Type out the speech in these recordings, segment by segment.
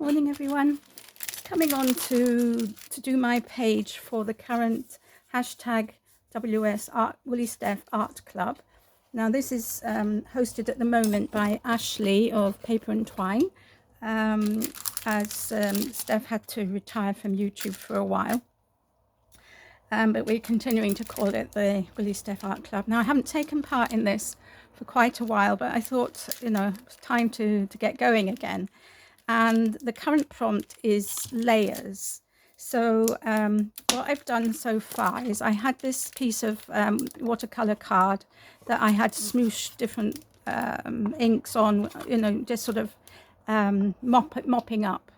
Morning everyone. Coming on to do my page for the current hashtag WS Art Woolly Steph Art Club. Now this is hosted at the moment by Ashley of Paper and Twine, as Steph had to retire from YouTube for a while. But we're continuing to call it the Woolly Steph Art Club. Now I haven't taken part in this for quite a while, but I thought, it was time to get going again. And the current prompt is layers. So what I've done so far is I had this piece of watercolor card that I had smooshed different inks on, just sort of mopping up.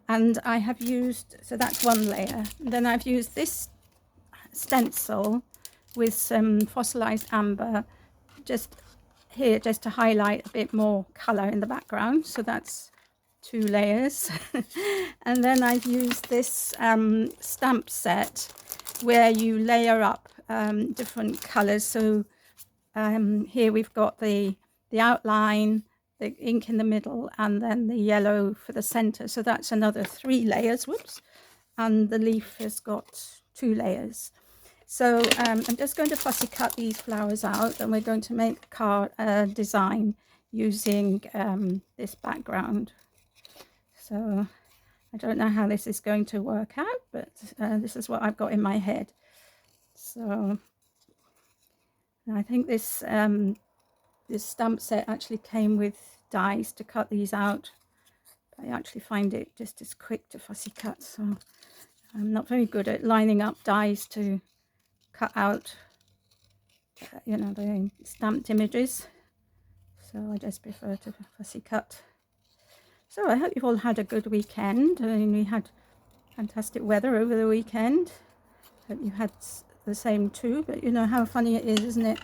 And I have used, so that's one layer. Then I've used this stencil with some fossilized amber just here, just to highlight a bit more color in the background. So that's 2 layers. And then I've used this stamp set where you layer up different colors. So here we've got the outline, the ink in the middle, and then the yellow for the center. So that's another 3 layers. Whoops. And the leaf has got 2 layers. So I'm just going to fussy cut these flowers out, and we're going to make a card design using this background. So I don't know how this is going to work out, but this is what I've got in my head. So I think this this stamp set actually came with dies to cut these out. I actually find it just as quick to fussy cut, so I'm not very good at lining up dies to cut out the stamped images, so I just prefer to fussy cut. So I hope you've all had a good weekend. I mean, we had fantastic weather over the weekend. Hope you had the same too. But you know how funny it is, isn't it?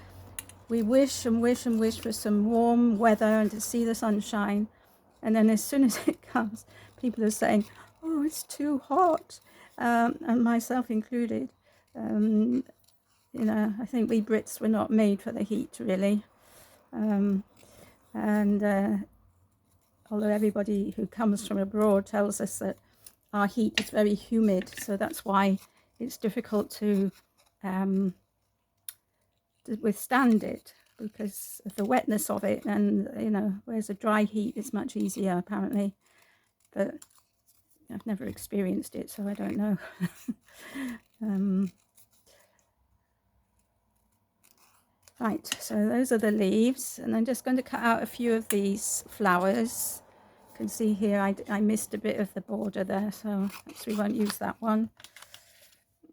We wish and wish and wish for some warm weather and to see the sunshine, and then as soon as it comes, people are saying, "Oh, it's too hot," and myself included. I think we Brits were not made for the heat, really. Although everybody who comes from abroad tells us that our heat is very humid, so that's why it's difficult to withstand it, because of the wetness of it. And whereas a dry heat is much easier apparently, but I've never experienced it, so I don't know. Right, so those are the leaves, and I'm just going to cut out a few of these flowers. You can see here I missed a bit of the border there, so we won't use that one.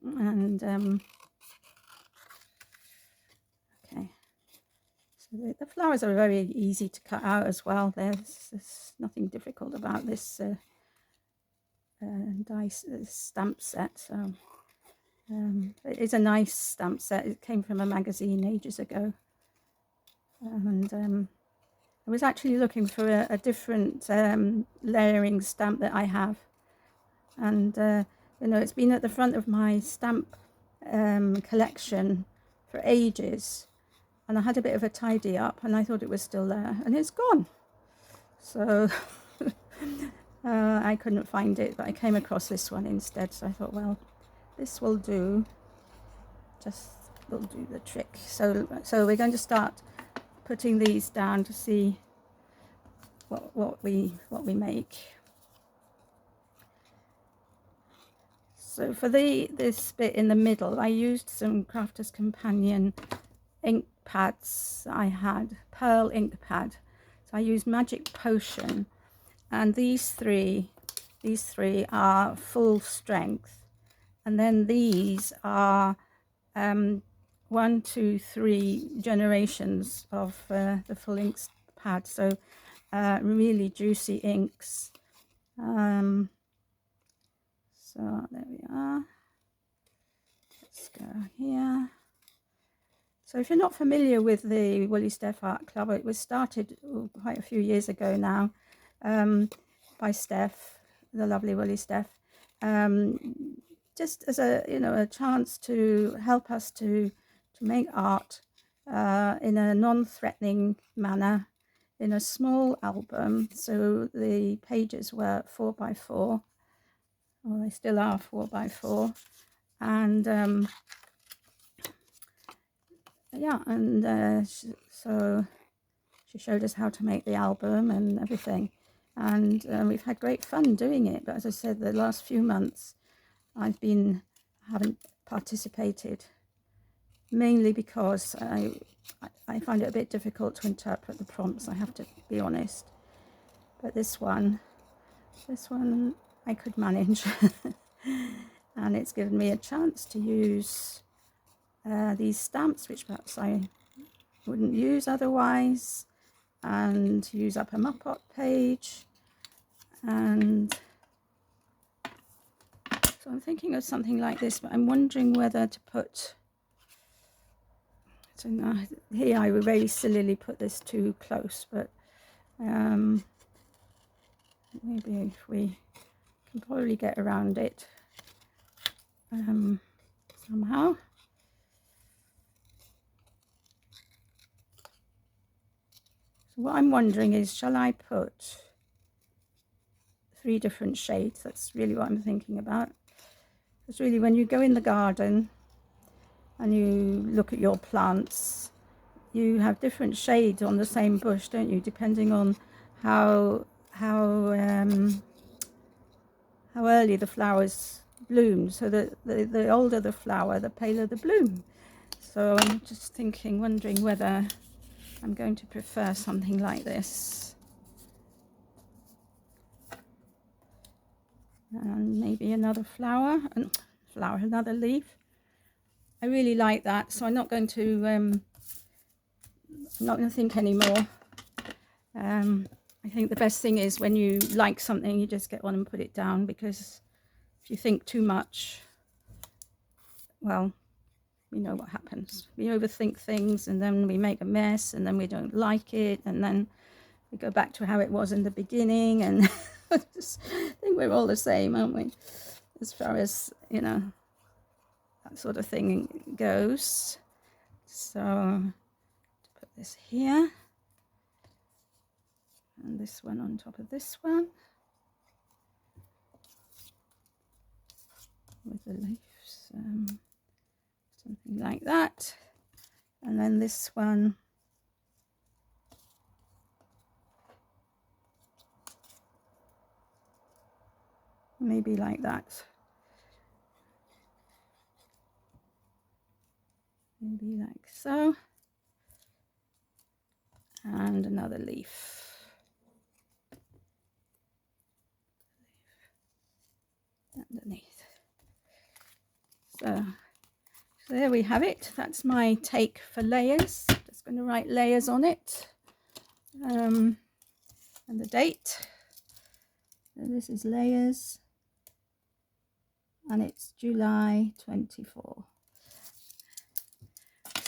And okay, so the flowers are very easy to cut out as well. There's nothing difficult about this stamp set. So it is a nice stamp set. It came from a magazine ages ago, and I was actually looking for a different layering stamp that I have, and it's been at the front of my stamp collection for ages, and I had a bit of a tidy up and I thought it was still there, and it's gone. So I couldn't find it, but I came across this one instead, so I thought, well, this will do, will do the trick. So we're going to start putting these down to see what we make. So for this bit in the middle, I used some Crafters Companion ink pads. I had Pearl ink pad, so I used Magic Potion, and these three are full strength, and then these are 1, 2, 3 generations of the full ink pad, so really juicy inks. So there we are. Let's go here. So if you're not familiar with the Woolly Steph Art Club, it was started quite a few years ago now by Steph, the lovely Woolly Steph, just as a chance to help us to make art in a non-threatening manner, in a small album. So the pages were 4x4, or they still are 4x4, and yeah, and so she showed us how to make the album and everything, and we've had great fun doing it. But as I said, the last few months haven't participated, mainly because I find it a bit difficult to interpret the prompts, I have to be honest. But this one I could manage. And it's given me a chance to use these stamps, which perhaps I wouldn't use otherwise, and use up a Mop-Up page. And so I'm thinking of something like this, but I'm wondering whether to put, so now here I very sillily put this too close, but maybe if we can probably get around it somehow. So what I'm wondering is, shall I put 3 different shades? That's really what I'm thinking about. Because really, when you go in the garden and you look at your plants, you have different shades on the same bush, don't you? Depending on how early the flowers bloom. So the older the flower, the paler the bloom. So I'm just wondering whether I'm going to prefer something like this. And maybe another another leaf. I really like that, so I'm not going to think anymore. I think the best thing is when you like something, you just get on and put it down, because if you think too much, well, you know what happens. We overthink things, and then we make a mess, and then we don't like it, and then we go back to how it was in the beginning, and I just think we're all the same, aren't we? As far as, you know, that sort of thing goes. So put this here, and this one on top of this one with the leaves, something like that. And then this one maybe like that, maybe like so, and another leaf underneath. So there we have it. That's my take for layers. Just going to write layers on it, and the date. So this is layers, and it's July 24.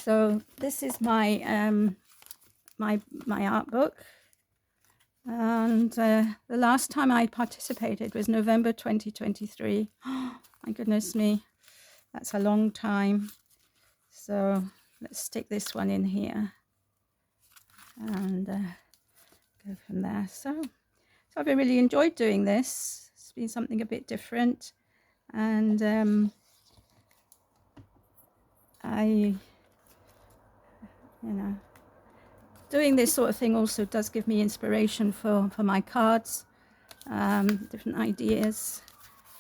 So this is my my art book, and the last time I participated was November 2023. Oh, my goodness me, that's a long time. So let's stick this one in here and go from there. So I've really enjoyed doing this. It's been something a bit different, and you know, doing this sort of thing also does give me inspiration for my cards, different ideas,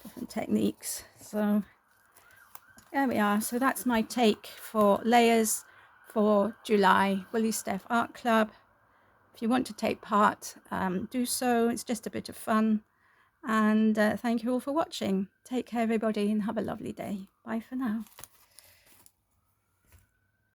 different techniques. So there we are. So that's my take for layers for July Woolly Steph Art Club. If you want to take part, do so. It's just a bit of fun. And thank you all for watching. Take care, everybody, and have a lovely day. Bye for now.